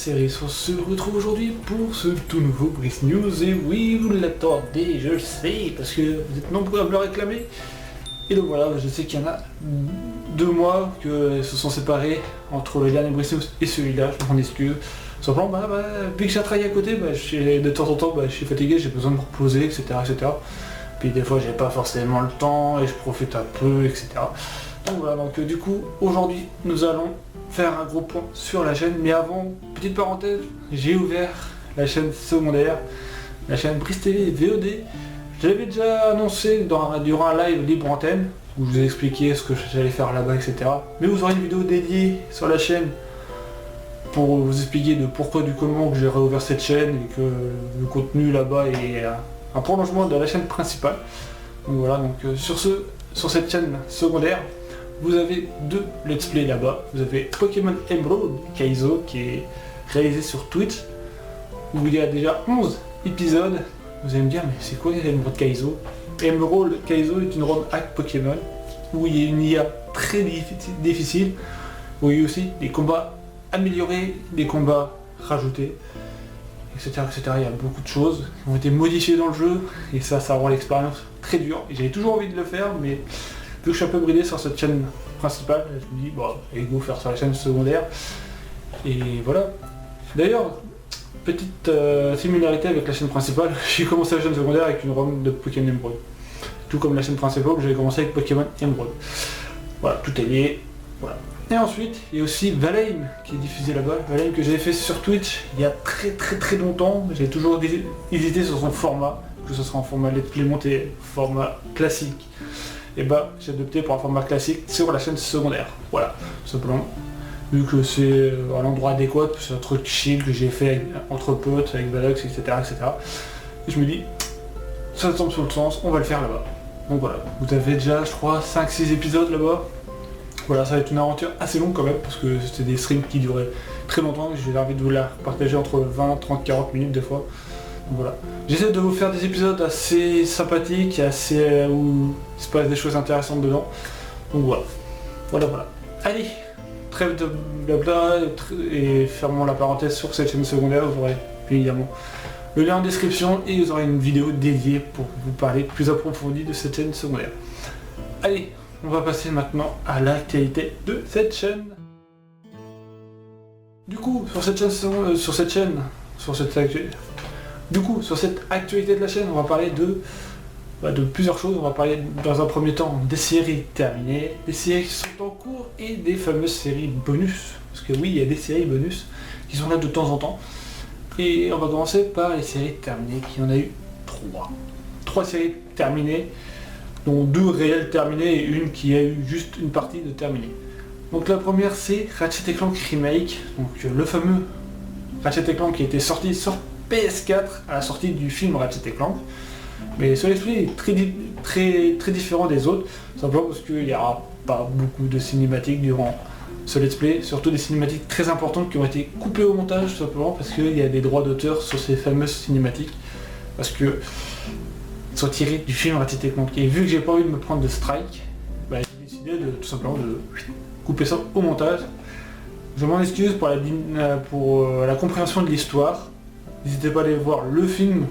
série. On se retrouve aujourd'hui pour ce tout nouveau Brice News. Et oui, vous l'attendez, je le sais, parce que vous êtes nombreux à me le réclamer. Et donc voilà, je sais qu'il y en a 2 mois que se sont séparés entre le dernier Brice News et celui-là, je m'en excuse. Simplement, vu que j'ai travaillé à côté, de temps en temps, je suis fatigué, j'ai besoin de me reposer, etc. Puis des fois, j'ai pas forcément le temps et je profite un peu, etc. Donc voilà, du coup, aujourd'hui, nous allons faire un gros point sur la chaîne. Mais avant, petite parenthèse, j'ai ouvert la chaîne secondaire, la chaîne Brice TV VOD. Je l'avais déjà annoncé durant un live libre antenne, où je vous ai expliqué ce que j'allais faire là-bas, etc. Mais vous aurez une vidéo dédiée sur la chaîne pour vous expliquer de pourquoi du comment que j'ai réouvert cette chaîne et que le contenu là-bas est un prolongement de la chaîne principale. Donc voilà, sur cette chaîne secondaire, vous avez 2 let's play là-bas. Vous avez Pokémon Emerald Kaizo qui est réalisé sur Twitch, où il y a déjà 11 épisodes. Vous allez me dire, mais c'est quoi Emerald Kaizo? Emerald Kaizo est une ROM hack Pokémon, où il y a une IA très difficile, où il y a aussi des combats améliorés, des combats rajoutés, etc. Il y a beaucoup de choses qui ont été modifiées dans le jeu, et ça rend l'expérience très dure. Et j'avais toujours envie de le faire, mais vu que je suis un peu bridé sur cette chaîne principale, je me dis, allez go faire sur la chaîne secondaire. Et voilà. D'ailleurs, petite similarité avec la chaîne principale, j'ai commencé la chaîne secondaire avec une ROM de Pokémon Emerald. Tout comme la chaîne principale, j'avais commencé avec Pokémon Emerald. Voilà, tout est lié. Voilà. Et ensuite, il y a aussi Valheim qui est diffusé là-bas. Valheim que j'avais fait sur Twitch il y a très longtemps. J'ai toujours hésité sur son format, que ce soit en format let's play monté, format classique. Et j'ai opté pour un format classique sur la chaîne secondaire. Voilà, tout simplement. Vu que c'est à l'endroit adéquat, c'est un truc chill que j'ai fait entre potes, avec Valox, etc. Et je me dis, ça tombe sur le sens, on va le faire là-bas. Donc voilà, vous avez déjà, je crois, 5-6 épisodes là-bas. Voilà, ça va être une aventure assez longue quand même, parce que c'était des streams qui duraient très longtemps. J'ai envie de vous la partager entre 20, 30, 40 minutes des fois. Donc voilà. J'essaie de vous faire des épisodes assez sympathiques, où il se passe des choses intéressantes dedans. Donc voilà. Allez, trêve de blabla, et fermons la parenthèse sur cette chaîne secondaire. Vous aurez évidemment le lien en description et vous aurez une vidéo dédiée pour vous parler plus approfondie de cette chaîne secondaire. Allez, on va passer maintenant à l'actualité de cette chaîne. Du coup, sur cette actualité de la chaîne, on va parler de plusieurs choses. On va parler dans un premier temps des séries terminées, des séries qui sont en cours et des fameuses séries bonus. Parce que oui, il y a des séries bonus qui sont là de temps en temps. Et on va commencer par les séries terminées, qui en a eu 3. 3 séries terminées, dont 2 réelles terminées et une qui a eu juste une partie de terminée. Donc la première c'est Ratchet & Clank Remake, donc le fameux Ratchet & Clank qui était sorti sur PS4 à la sortie du film Ratchet & Clank. Mais ce let's play est très différent des autres, simplement parce qu'il n'y aura pas beaucoup de cinématiques durant ce let's play, surtout des cinématiques très importantes qui ont été coupées au montage, tout simplement parce qu'il y a des droits d'auteur sur ces fameuses cinématiques, parce que sont tirés du film Ratchet & Clank. Et vu que j'ai pas envie de me prendre de strike, j'ai décidé tout simplement de couper ça au montage. Je m'en excuse pour la compréhension de l'histoire. N'hésitez pas à aller voir le film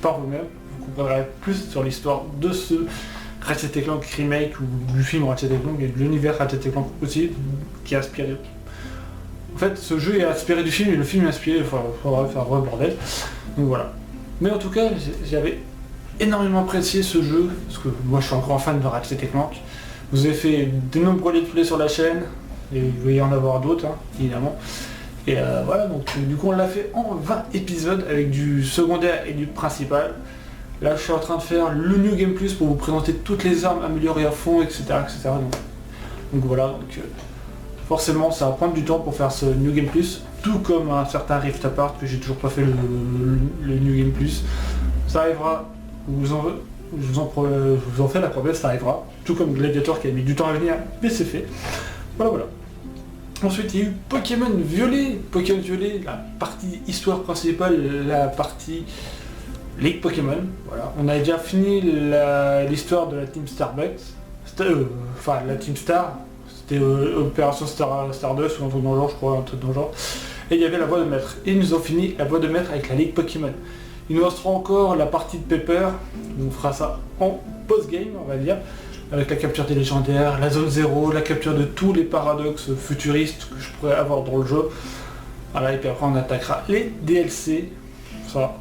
par vous-même. Vous comprendrez plus sur l'histoire de ce Ratchet & Clank Remake ou du film Ratchet & Clank et de l'univers Ratchet & Clank aussi, qui est inspiré. En fait, ce jeu est inspiré du film et le film est inspiré, c'est un vrai bordel. Donc voilà. Mais en tout cas, j'avais énormément apprécié ce jeu, parce que moi je suis encore un fan de Ratchet & Clank. Vous avez fait de nombreux let's play sur la chaîne, et il va y en avoir d'autres, évidemment. Et voilà, donc du coup on l'a fait en 20 épisodes, avec du secondaire et du principal. Là je suis en train de faire le New Game Plus pour vous présenter toutes les armes améliorées à fond, etc. Donc voilà, forcément ça va prendre du temps pour faire ce New Game Plus, tout comme un certain Rift Apart que j'ai toujours pas fait le New Game Plus. Ça arrivera. Je vous en fais la promesse, ça arrivera. Tout comme Gladiator qui a mis du temps à venir, mais c'est fait. Voilà. Ensuite, il y a eu Pokémon Violet. Pokémon Violet, la partie histoire principale, la partie League Pokémon. Voilà. On a déjà fini l'histoire de la Team Starbucks. La Team Star. C'était Opération Stardust ou un truc dans le genre, je crois, un truc dans le genre. et il y avait la voie de maître. Et ils nous ont fini la voie de maître avec la Ligue Pokémon. Il nous restera encore la partie de Pepper, on fera ça en post-game on va dire, avec la capture des légendaires, la zone 0, la capture de tous les paradoxes futuristes que je pourrais avoir dans le jeu. Voilà, et puis après on attaquera les DLC, ça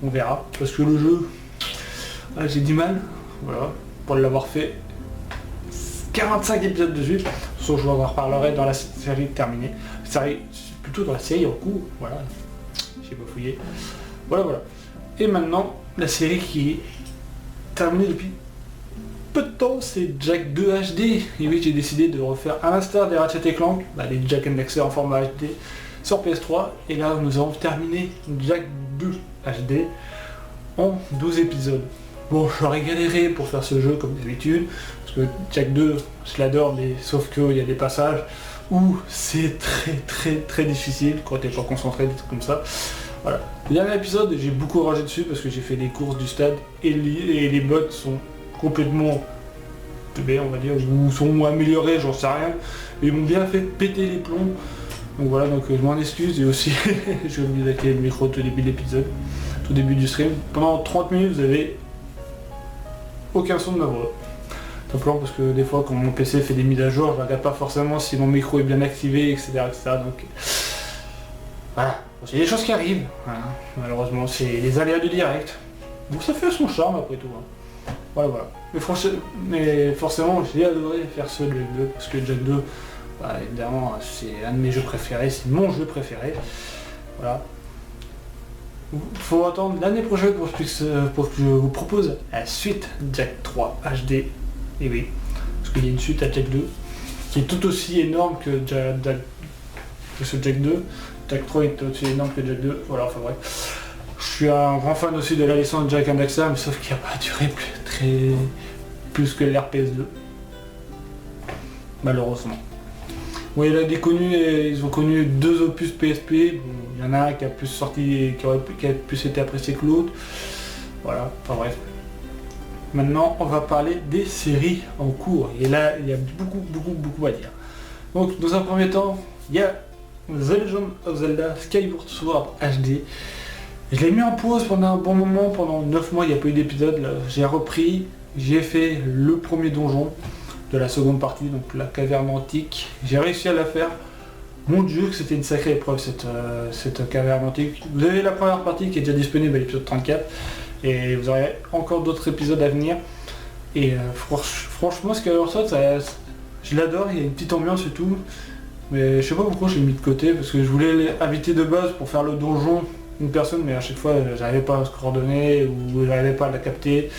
on verra, parce que le jeu, j'ai du mal, voilà, pour l'avoir fait 45 épisodes dessus, sauf que je vous en reparlerai dans la série terminée, plutôt dans la série en cours, voilà, j'ai pas fouillé, voilà. Et maintenant, la série qui est terminée depuis peu de temps, c'est Jak 2 HD. Et oui, j'ai décidé de refaire à l'instar des Ratchet & Clank, les Jak and Daxter en format HD sur PS3. Et là, nous avons terminé Jak 2 HD en 12 épisodes. Bon, j'aurais galéré pour faire ce jeu comme d'habitude, parce que Jak 2, je l'adore, mais sauf qu'il y a des passages où c'est très difficile quand t'es pas concentré, des trucs comme ça. Voilà. Le dernier épisode, j'ai beaucoup ragé dessus parce que j'ai fait les courses du stade et les bots sont complètement teubés, on va dire, ou sont améliorés, j'en sais rien. Mais ils m'ont bien fait péter les plombs. Donc voilà, donc je m'en excuse et aussi j'ai oublié d'activer le micro au tout début de l'épisode, tout début du stream. Pendant 30 minutes, vous avez aucun son de ma voix. Simplement parce que des fois, quand mon PC fait des mises à jour, je regarde pas forcément si mon micro est bien activé, etc. Donc voilà. C'est des choses qui arrivent, voilà. Malheureusement c'est les aléas du direct. Donc ça fait son charme après tout. Voilà. Mais forcément j'ai adoré faire ce Jak 2, parce que Jak 2, évidemment c'est un de mes jeux préférés, c'est mon jeu préféré. Voilà. Faut attendre l'année prochaine pour que je vous propose la suite Jak 3 HD. Et oui, parce qu'il y a une suite à Jak 2 qui est tout aussi énorme que ce Jak 2. Jak 3 est aussi énorme que Jak 2, voilà, enfin bref. Je suis un grand fan aussi de la licence Jak and Daxter, mais sauf qu'il n'a pas duré plus que l'RPS2. Malheureusement. Bon, il a ils ont connu 2 opus PSP, bon, il y en a un qui a plus sorti, qui a plus été apprécié que l'autre. Voilà, enfin bref. Maintenant, on va parler des séries en cours, et là, il y a beaucoup à dire. Donc, dans un premier temps, il y a The Legend of Zelda Skyward Sword HD. Je l'ai mis en pause pendant un bon moment, pendant 9 mois, il n'y a pas eu d'épisode. J'ai repris, j'ai fait le premier donjon de la seconde partie, donc la caverne antique. J'ai réussi à la faire. Mon dieu, que c'était une sacrée épreuve cette caverne antique. Vous avez la première partie qui est déjà disponible à l'épisode 34, et vous aurez encore d'autres épisodes à venir. Et franchement, Skyward Sword, je l'adore, il y a une petite ambiance et tout. Mais je sais pas pourquoi je l'ai mis de côté, parce que je voulais inviter de base pour faire le donjon une personne, mais à chaque fois j'arrivais pas à se coordonner ou j'arrivais pas à la capter.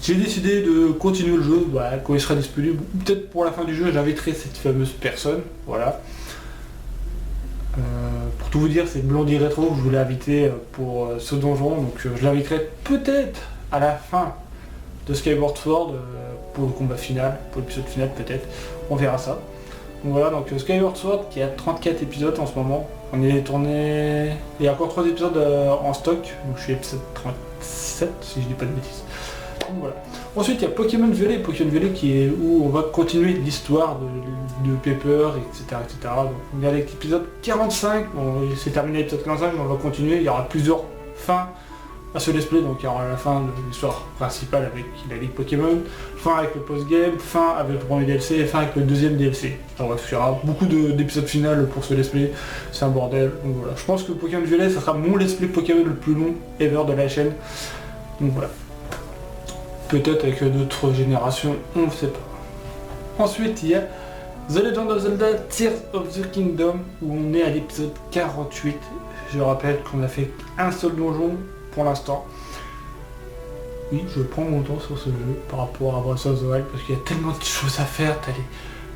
J'ai décidé de continuer le jeu quand il sera disponible. Peut-être pour la fin du jeu j'inviterai cette fameuse personne. Voilà. Pour tout vous dire, c'est Blondie Retro que je voulais inviter pour ce donjon, donc je l'inviterai peut-être à la fin de Skyward Sword pour le combat final, pour l'épisode final peut-être. On verra ça. Donc voilà, donc Skyward Sword qui a 34 épisodes en ce moment. On est tourné... Il y a encore 3 épisodes en stock, donc je suis épisode 37 si je dis pas de bêtises. Donc voilà. Ensuite il y a Pokémon Violet qui est où on va continuer l'histoire de Pepper, etc. Donc on est avec l'épisode 45, bon, c'est terminé l'épisode 45, mais on va continuer, il y aura plusieurs fins à ce let's play, donc il y aura la fin de l'histoire principale avec la Ligue Pokémon, fin avec le post-game, fin avec le premier DLC et fin avec le deuxième DLC. Alors bref, il y aura beaucoup d'épisodes finaux pour ce let's play, c'est un bordel, donc voilà. Je pense que Pokémon Violet, ça sera mon let's play Pokémon le plus long ever de la chaîne, donc voilà. Peut-être avec d'autres générations, on ne sait pas. Ensuite, il y a The Legend of Zelda Tears of the Kingdom, où on est à l'épisode 48. Je rappelle qu'on a fait un seul donjon pour l'instant. Oui, je prends mon temps sur ce jeu par rapport à Breath of the Wild, parce qu'il y a tellement de choses à faire.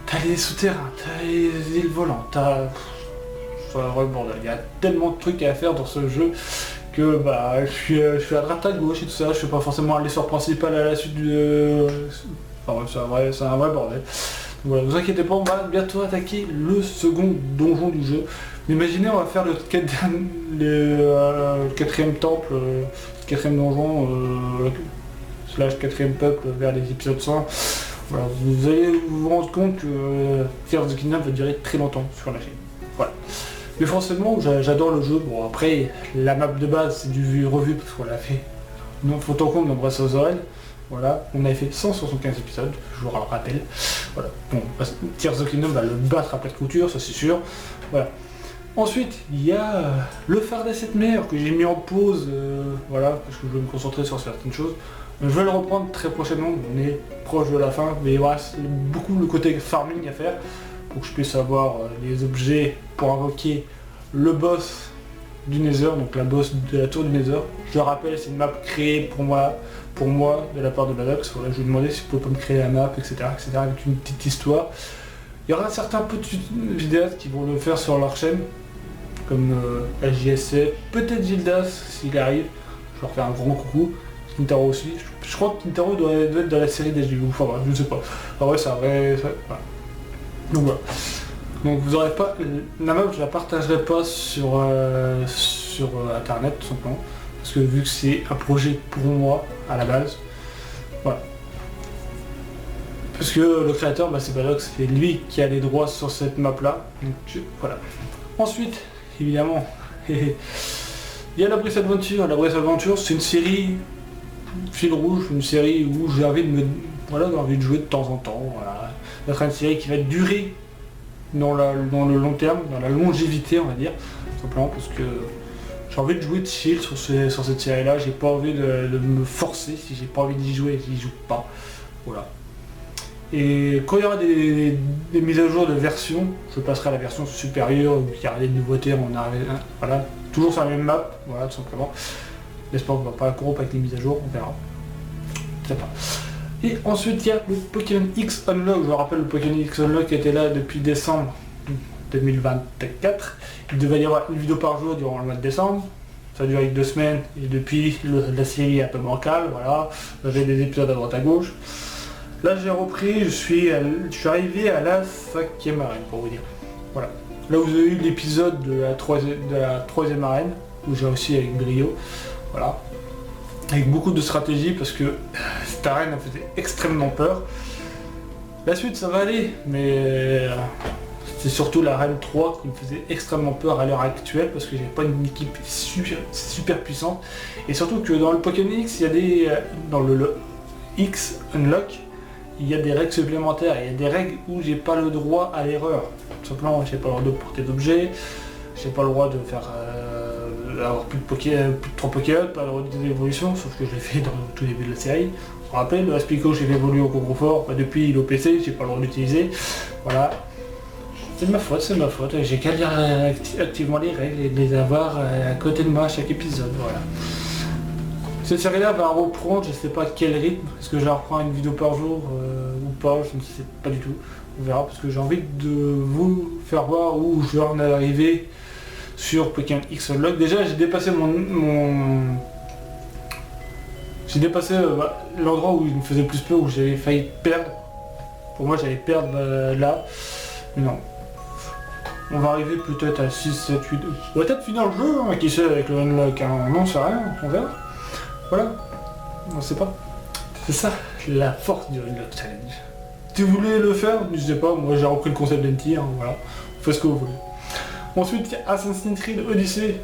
T'as les souterrains, t'as les îles volantes, c'est un vrai bordel. Il y a tellement de trucs à faire dans ce jeu que je suis à droite à gauche et tout ça. Je suis pas forcément à l'essor principal à la suite du... Enfin bref, c'est un vrai bordel. Donc, voilà, vous inquiétez pas, on va bientôt attaquer le second donjon du jeu. Imaginez, on va faire le quatrième temple, le quatrième donjon, slash quatrième peuple vers les épisodes 100. Voilà, vous allez vous rendre compte que Tears of the Kingdom va durer très longtemps sur la chaîne. Voilà. Mais forcément, j'adore le jeu. Bon, après, la map de base, c'est du vu et revu, parce qu'on l'a fait. Non, faut en compte dans Breath of the Wild. Voilà, on avait fait 175 épisodes, je vous le rappelle. Voilà, bon, Tears of the Kingdom va le battre à plat de couture, ça c'est sûr. Voilà. Ensuite, il y a le phare des 7 mers que j'ai mis en pause, voilà, parce que je veux me concentrer sur certaines choses. Je vais le reprendre très prochainement, on est proche de la fin, mais voilà, c'est beaucoup le côté farming à faire, pour que je puisse avoir les objets pour invoquer le boss du Nether, donc la boss de la tour du Nether. Je le rappelle, c'est une map créée pour moi de la part de Maddox. Voilà, je lui ai demandé s'il pouvait pas me créer la map, etc., avec une petite histoire. Il y aura certains petits vidéastes qui vont le faire sur leur chaîne, comme SJSF, peut-être Gildas s'il arrive. Je leur fais un grand coucou. Kintaro aussi. Je crois que Kintaro doit être dans la série des JV, enfin bref, je ne sais pas. En vrai, c'est vrai. Voilà. Donc voilà. Donc vous aurez pas. La map, je la partagerai pas sur internet tout simplement. Parce que vu que c'est un projet pour moi à la base. Voilà. Parce que le créateur, bah, c'est Maddox, c'est lui qui a les droits sur cette map là. Donc voilà. Ensuite, évidemment, il y a la Breath Adventure. La Breath Adventure, c'est une série fil rouge, une série où j'ai envie de jouer de temps en temps. Voilà. Ça sera une série qui va durer dans le long terme, dans la longévité on va dire, simplement parce que j'ai envie de jouer de chill sur cette série là, j'ai pas envie de me forcer, si j'ai pas envie d'y jouer, j'y joue pas. Voilà. Et quand il y aura des mises à jour de version, je passerai à la version supérieure, où il y aura des nouveautés, voilà, toujours sur la même map, voilà tout simplement. J'espère qu'on va pas la corrompre avec les mises à jour, on verra. Je sais pas. Et ensuite il y a le Pokémon X Unlock, je vous rappelle le Pokémon X Unlock qui était là depuis décembre 2024. Il devait y avoir une vidéo par jour durant le mois de décembre. Ça a duré 2 semaines et depuis la série est un peu bancale, voilà. J'avais des épisodes à droite à gauche. Là j'ai repris, je suis arrivé à la 5e arène pour vous dire. Voilà. Là vous avez eu l'épisode de la 3e arène, où j'ai réussi avec brio. Voilà. Avec beaucoup de stratégie parce que cette arène me faisait extrêmement peur. La suite ça va aller, mais c'est surtout l'arène 3 qui me faisait extrêmement peur à l'heure actuelle parce que j'avais pas une équipe super puissante. Et surtout que dans le Pokémon X, il y a dans le X Unlock, il y a des règles supplémentaires. Il y a des règles où j'ai pas le droit à l'erreur. Tout simplement, j'ai pas le droit de porter d'objets, j'ai pas le droit de faire avoir plus de 3 Pokémon, pas le droit d'évolution, sauf que je l'ai fait dans le tout début de la série. Vous vous rappelez, le Aspico j'ai évolué au Coffre-Fort, depuis il est au PC, j'ai pas le droit d'utiliser. Voilà. C'est de ma faute, j'ai qu'à lire activement les règles et de les avoir à côté de moi à chaque épisode, voilà. Cette série là va reprendre, je sais pas quel rythme, est-ce que je la reprends une vidéo par jour ou pas, je ne sais pas du tout. On verra parce que j'ai envie de vous faire voir où je vais en arriver sur Pokémon X Unlock. Déjà j'ai dépassé j'ai dépassé l'endroit où il me faisait plus peur, où j'avais failli perdre. Pour moi j'allais perdre là. Mais non. On va arriver peut-être à 6, 7, 8... On va peut-être finir le jeu, hein, qui sait avec le Unlock, hein. Non, c'est rien, on verra. Voilà. On sait pas. C'est ça, la force du Unlock Challenge. Si vous voulez le faire, n'hésitez pas, moi j'ai repris le concept d'NT, hein, voilà. Faites ce que vous voulez. Ensuite, il y a Assassin's Creed Odyssey.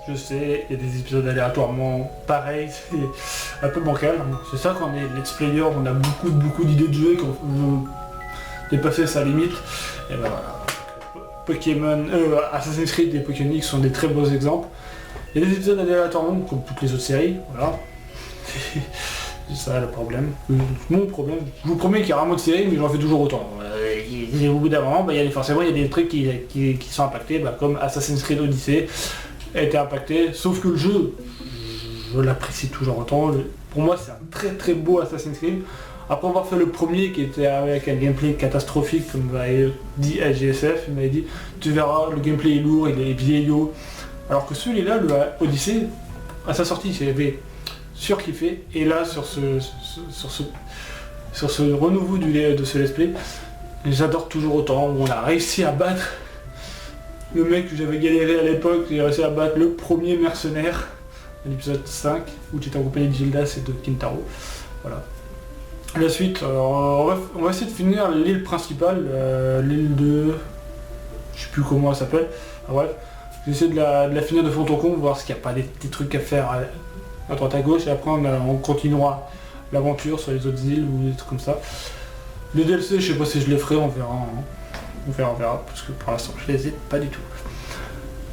Je sais, il y a des épisodes aléatoirement pareils, c'est un peu bancal. Hein. C'est ça quand on est let's player, on a beaucoup d'idées de jeu, quand on veut dépasser sa limite. Et ben voilà. Assassin's Creed et Pokémon X sont des très beaux exemples. Il y a des épisodes aléatoirement, comme toutes les autres séries, voilà. C'est ça le problème. Mon problème. Je vous promets qu'il y aura un mode série, mais j'en fais toujours autant. Au bout d'un moment, forcément il y a des trucs qui sont impactés, comme Assassin's Creed Odyssey a été impacté, sauf que le jeu, je l'apprécie toujours autant. Pour moi c'est un très beau Assassin's Creed. Après avoir fait le premier qui était avec un gameplay catastrophique, comme m'avait dit SGSF, il m'avait dit tu verras, le gameplay est lourd, il est vieillot. Alors que celui-là, le Odyssey, à sa sortie, j'avais surkiffé. Et là, sur ce renouveau de ce let's play, j'adore toujours autant. On a réussi à battre le mec que j'avais galéré à l'époque, j'ai réussi à battre le premier mercenaire, à l'épisode 5, où j'étais en compagnie de Gildas et de Kintaro. Voilà. La suite, on va essayer de finir l'île principale, l'île de... je sais plus comment elle s'appelle. Ah, bref, j'essaie de la finir de fond en comble, voir s'il n'y a pas des petits trucs à faire à droite à gauche, et après on continuera l'aventure sur les autres îles ou des trucs comme ça. Les DLC, je sais pas si je les ferai, on verra. Hein. On verra, parce que pour l'instant je les ai pas du tout.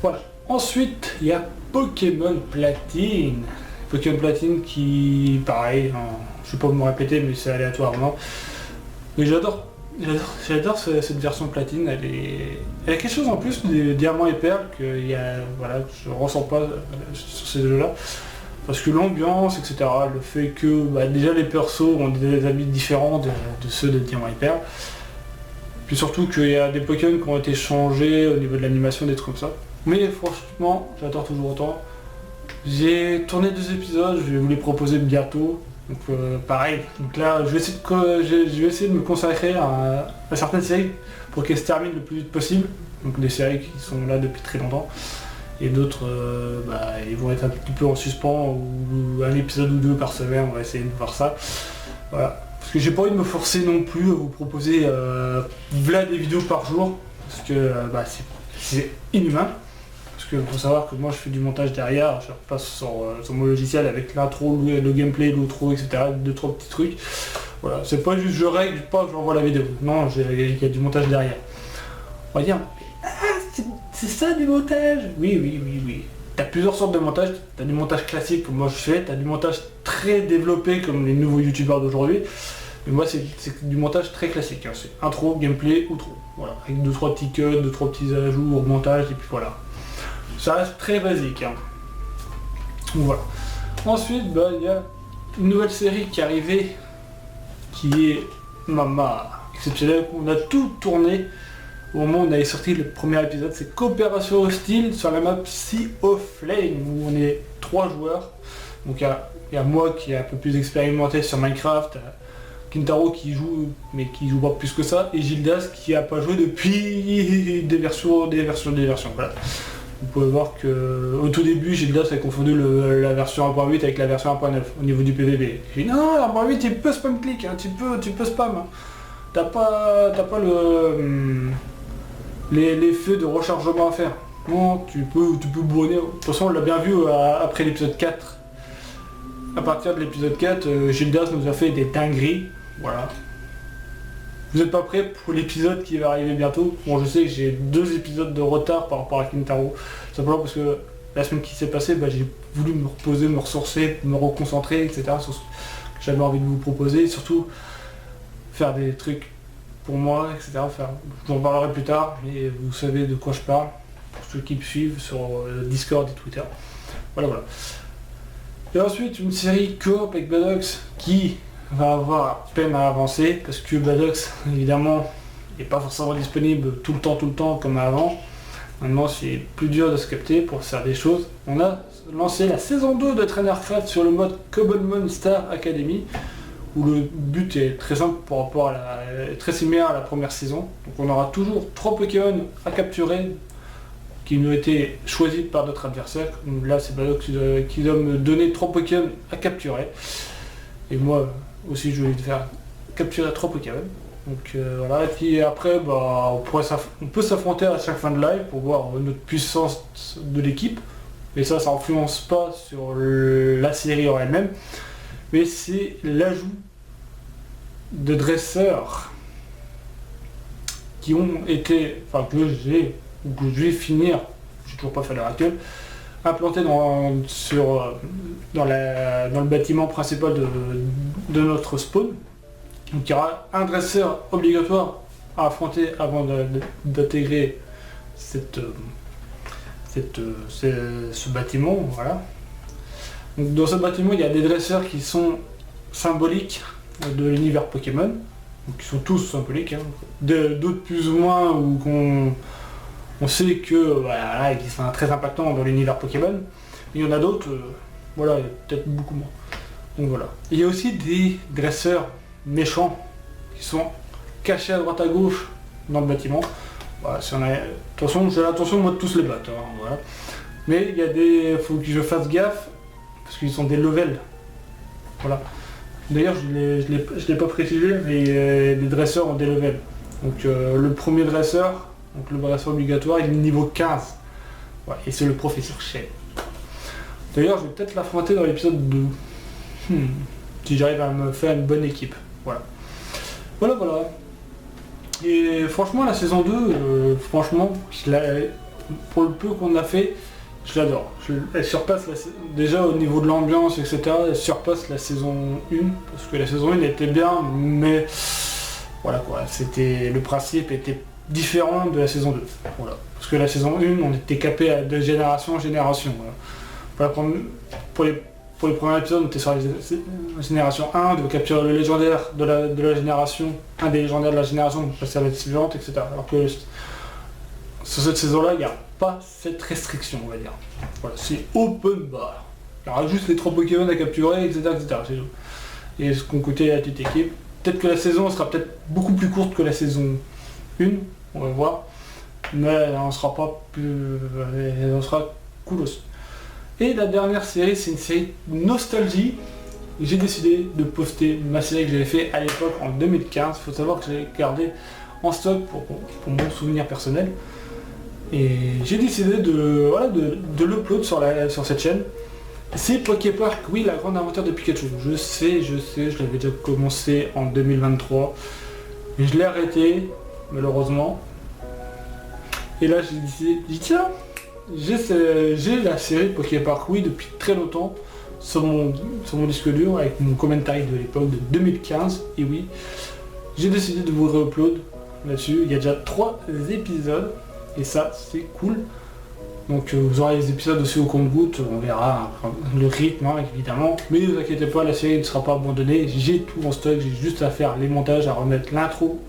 Voilà. Ensuite, il y a Pokémon Platine. Pokémon Platine qui, pareil, hein, je vais pas me répéter, mais c'est aléatoirement. Mais j'adore cette version Platine. Elle a quelque chose en plus des diamants et perles que voilà, je ressens pas sur ces jeux-là. Parce que l'ambiance, etc., le fait que déjà les persos ont des habits différents de ceux de Diamant et Perle. Puis surtout qu'il y a des Pokémon qui ont été changés au niveau de l'animation, des trucs comme ça. Mais franchement, j'adore toujours autant. J'ai tourné 2 épisodes, je vais vous les proposer bientôt. Donc pareil, donc là je vais essayer de me consacrer à certaines séries pour qu'elles se terminent le plus vite possible. Donc des séries qui sont là depuis très longtemps. Et d'autres, ils vont être un petit peu en suspens, ou un épisode ou 2 par semaine, on va essayer de voir ça. Voilà. Parce que j'ai pas envie de me forcer non plus à vous proposer des vidéos par jour, parce que c'est inhumain. Parce que faut savoir que moi je fais du montage derrière, je repasse sur mon logiciel avec l'intro, le gameplay, l'outro, etc. 2-3 petits trucs. Voilà, c'est pas juste je règle, pas j'envoie la vidéo. Non, il y a du montage derrière. On va dire, c'est ça du montage? Oui. T'as plusieurs sortes de montage. T'as du montage classique comme moi je fais, t'as du montage très développé comme les nouveaux youtubeurs d'aujourd'hui. Mais moi c'est du montage très classique. Hein. C'est intro, gameplay, outro. Voilà. Avec 2-3 petits cuts, 2-3 petits ajouts au montage et puis voilà. Ça reste très basique. Hein. Donc voilà. Ensuite, il y a une nouvelle série qui est arrivée qui est Mama exceptionnelle. On a tout tourné. Au moment où on avait sorti le premier épisode, c'est Coopération Hostile sur la map Sea of Flame, où on est 3 joueurs. Donc il y a moi qui est un peu plus expérimenté sur Minecraft, Kintaro qui joue, mais qui joue pas plus que ça, et Gildas qui a pas joué depuis des versions. Voilà. Vous pouvez voir que au tout début, Gildas a confondu la version 1.8 avec la version 1.9 au niveau du PVP. J'ai dit non, la 1.8 tu peux spam click, hein, tu peux spam. Hein. T'as pas l'effet de rechargement à faire. Non, tu peux bourrer. De toute façon, on l'a bien vu après l'épisode 4. À partir de l'épisode 4, Gildas nous a fait des dingueries. Voilà. Vous n'êtes pas prêts pour l'épisode qui va arriver bientôt? Bon, je sais que j'ai 2 épisodes de retard par rapport à Kintaro. Simplement parce que la semaine qui s'est passée, j'ai voulu me reposer, me ressourcer, me reconcentrer, etc. sur ce que j'avais envie de vous proposer. Et surtout, faire des trucs pour moi, etc. J'en parlerai plus tard, mais vous savez de quoi je parle, pour ceux qui me suivent sur Discord et Twitter. Voilà. Et ensuite, une série coop avec Badox qui va avoir peine à avancer, parce que Badox, évidemment, n'est pas forcément disponible tout le temps comme avant. Maintenant, c'est plus dur de se capter pour faire des choses. On a lancé la saison 2 de Trainercraft sur le mode Cobblemon Star Academy, où le but est très simple par rapport très similaire à la première saison. Donc on aura toujours 3 Pokémon à capturer qui nous ont été choisis par notre adversaire. Donc là c'est Badox qui doit me donner 3 Pokémon à capturer. Et moi aussi je vais faire capturer 3 Pokémon. Donc voilà, et puis après on peut s'affronter à chaque fin de live pour voir notre puissance de l'équipe. Mais ça influence pas sur la série en elle-même. Mais c'est l'ajout de dresseurs qui ont été, que je vais finir, j'ai toujours pas fait à l'heure actuelle, implantés dans le bâtiment principal de notre spawn. Donc il y aura un dresseur obligatoire à affronter avant d'intégrer ce bâtiment, voilà. Donc dans ce bâtiment, il y a des dresseurs qui sont symboliques de l'univers Pokémon, donc qui sont tous symboliques, hein. D'autres plus ou moins, où on sait que ils sont très impactants dans l'univers Pokémon. Il y en a d'autres, peut-être beaucoup moins. Donc voilà. Il y a aussi des dresseurs méchants qui sont cachés à droite à gauche dans le bâtiment. Voilà, si on a... De toute façon, j'ai l'intention moi de tous les battre, hein, voilà. Mais il y a faut que je fasse gaffe, parce qu'ils sont des levels. Voilà. D'ailleurs, je l'ai pas précisé, mais les dresseurs ont des levels. Donc le premier dresseur, donc le dresseur obligatoire, il est niveau 15. Ouais, et c'est le professeur Chen. D'ailleurs, je vais peut-être l'affronter dans l'épisode 2. Si j'arrive à me faire une bonne équipe. Voilà. Voilà. Et franchement, la saison 2, franchement, pour le peu qu'on a fait, je l'adore. Elle surpasse, déjà au niveau de l'ambiance, etc., elle surpasse la saison 1. Parce que la saison 1 était bien, mais voilà quoi. Le principe était différent de la saison 2. Voilà. Parce que la saison 1, on était capé de génération en génération. Voilà. Pour les premiers épisodes, on était sur la génération 1, on devait capturer le légendaire de la génération, un des légendaires de la génération, pour passer à la suivante, etc. Alors que sur cette saison-là, il n'y a pas cette restriction, on va dire. Voilà, c'est open bar. Il y aura juste les 3 Pokémon à capturer, etc. C'est tout. Et ce qu'on coûtait à toute équipe. Peut-être que la saison sera peut-être beaucoup plus courte que la saison 1, on va voir. Mais on sera pas plus. On sera coolos. Et la dernière série, c'est une série nostalgie. J'ai décidé de poster ma série que j'avais fait à l'époque en 2015. Il faut savoir que j'ai gardé en stock pour mon souvenir personnel. Et j'ai décidé de l'upload sur cette chaîne. C'est Poképark, oui, la grande aventure de Pikachu. Je sais, je l'avais déjà commencé en 2023. Et je l'ai arrêté, malheureusement. Et là, j'ai décidé, tiens, j'ai la série Poképark, oui, depuis très longtemps, sur mon disque dur, avec mon commentaire de l'époque de 2015. Et oui, j'ai décidé de vous re-upload là-dessus. Il y a déjà 3 épisodes. Et ça, c'est cool. Donc vous aurez les épisodes aussi au compte-gouttes, on verra le rythme, évidemment. Mais ne vous inquiétez pas, la série ne sera pas abandonnée. J'ai tout en stock, j'ai juste à faire les montages, à remettre l'intro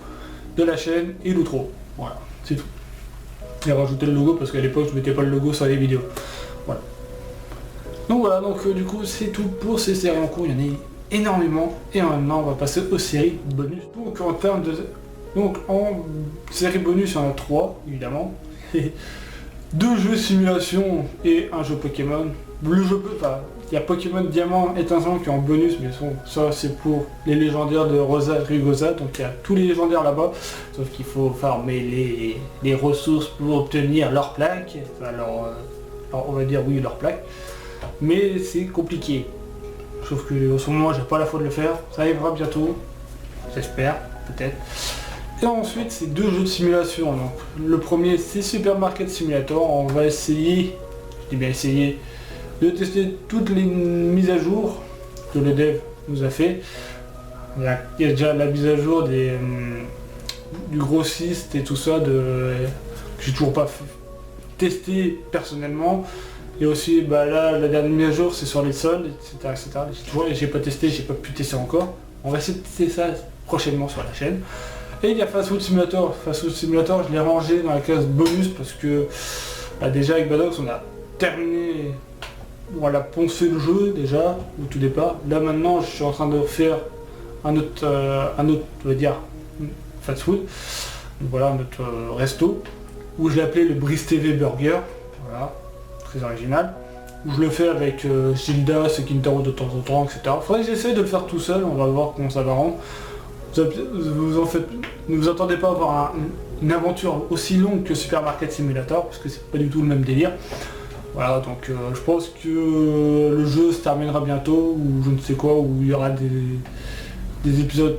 de la chaîne et l'outro. Voilà, c'est tout. Et à rajouter le logo, parce qu'à l'époque, je mettais pas le logo sur les vidéos. Voilà. Donc du coup, c'est tout pour ces séries en cours. Il y en a énormément. Et maintenant, on va passer aux séries bonus. Donc en termes de... Donc en série bonus, il y en a 3, évidemment. 2 jeux simulation et un jeu Pokémon. Il y a Pokémon Diamant Étincelant qui est en bonus, mais ça c'est pour les légendaires de Rosa et Rugosa. Donc il y a tous les légendaires là-bas, sauf qu'il faut farmer les ressources pour obtenir leur plaque. Enfin, on va dire oui, leur plaque. Mais c'est compliqué. Sauf que en ce moment, j'ai pas la foi de le faire. Ça arrivera bientôt. J'espère, peut-être. Et ensuite, c'est 2 jeux de simulation. Donc, le premier, c'est Supermarket Simulator. On va essayer, je dis bien essayer, de tester toutes les mises à jour que le dev nous a fait. Il y a déjà la mise à jour du grossiste et tout ça, que j'ai toujours pas testé personnellement. Et aussi, là, la dernière mise à jour, c'est sur les soldes, etc. J'ai pas testé, j'ai pas pu tester encore. On va essayer de tester ça prochainement sur la chaîne. Et il y a Fast Food Simulator. Fast Food Simulator, je l'ai rangé dans la case bonus parce que déjà avec Badox, on a terminé, on a poncé le jeu déjà au tout départ. Là maintenant, je suis en train de faire un autre, on va dire, fast food. Donc voilà, notre resto où je l'ai appelé le Brice TV Burger. Voilà, très original. Où je le fais avec Gilda, Sekintaro de temps en temps, etc. Faudrait que j'essaie de le faire tout seul. On va voir comment ça va rendre. Ne vous attendez pas à avoir une aventure aussi longue que Supermarket Simulator, parce que c'est pas du tout le même délire. Voilà, donc je pense que le jeu se terminera bientôt, ou je ne sais quoi, où il y aura des épisodes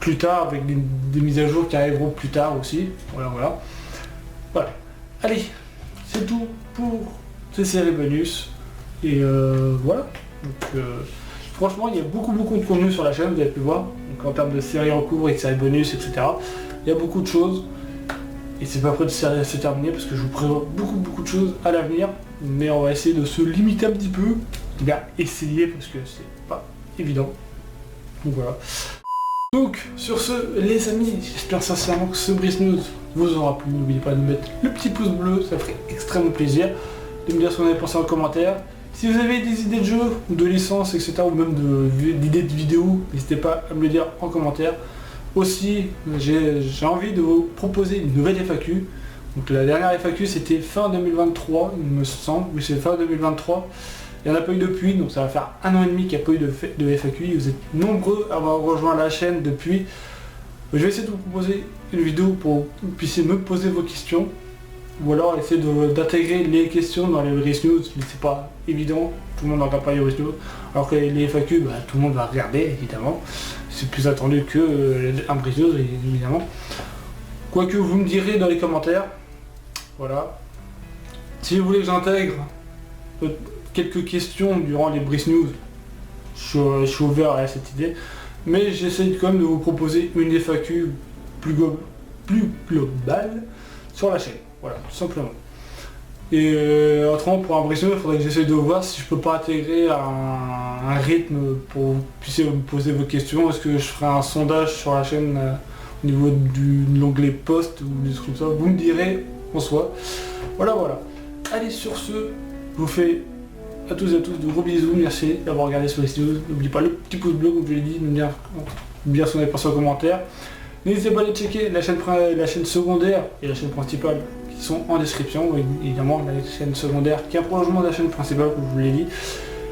plus tard, avec des mises à jour qui arriveront plus tard aussi. Voilà. Allez, c'est tout pour ces séries bonus. Et voilà. Donc, franchement, il y a beaucoup de contenu sur la chaîne, vous avez pu voir. Donc en termes de séries en cours et de séries bonus, etc. Il y a beaucoup de choses. Et c'est pas prêt de se terminer parce que je vous prévois beaucoup de choses à l'avenir. Mais on va essayer de se limiter un petit peu. Bien, essayer parce que c'est pas évident. Donc voilà. Donc sur ce, les amis, j'espère sincèrement que ce Brice News vous aura plu. N'oubliez pas de mettre le petit pouce bleu, ça ferait extrêmement plaisir. De me dire ce que vous en avez pensé en commentaire. Si vous avez des idées de jeux, ou de licences, etc., ou même d'idées de vidéos, n'hésitez pas à me le dire en commentaire. Aussi, j'ai envie de vous proposer une nouvelle FAQ. Donc la dernière FAQ c'était fin 2023, il me semble, oui c'est fin 2023. Il n'y en a pas eu depuis, donc ça va faire 1 an et demi qu'il n'y a pas eu de FAQ. Vous êtes nombreux à avoir rejoint la chaîne depuis. Je vais essayer de vous proposer une vidéo pour que vous puissiez me poser vos questions. ou alors essayer d'intégrer les questions dans les Brief News, mais c'est pas évident, tout le monde ne regarde pas les Brief News, alors que les FAQ, bah, tout le monde va regarder évidemment, c'est plus attendu qu'un Brief News évidemment. Quoique vous me direz dans les commentaires, voilà. Si vous voulez que j'intègre quelques questions durant les Brief News, je suis ouvert à cette idée, mais j'essaie quand même de vous proposer une FAQ plus globale sur la chaîne, voilà, tout simplement. Et autrement, pour un Brief News, il faudrait que j'essaie de voir si je peux pas intégrer un rythme pour que vous puissiez me poser vos questions. Est-ce que je ferai un sondage sur la chaîne au niveau de l'onglet post ou des trucs comme ça, vous me direz en soi. Voilà. Allez, sur ce, je vous fais à tous et à tous de gros bisous, merci d'avoir regardé sur les vidéos. N'oubliez pas le petit pouce bleu, comme je l'ai dit, bien si on avait pensé en commentaire. N'hésitez pas à aller checker la chaîne secondaire et la chaîne principale qui sont en description. Évidemment, la chaîne secondaire qui est un prolongement de la chaîne principale, comme je vous l'ai dit.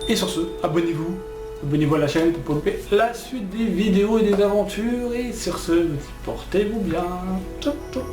Et sur ce, abonnez-vous à la chaîne pour louper la suite des vidéos et des aventures. Et sur ce, portez-vous bien. Ciao, ciao.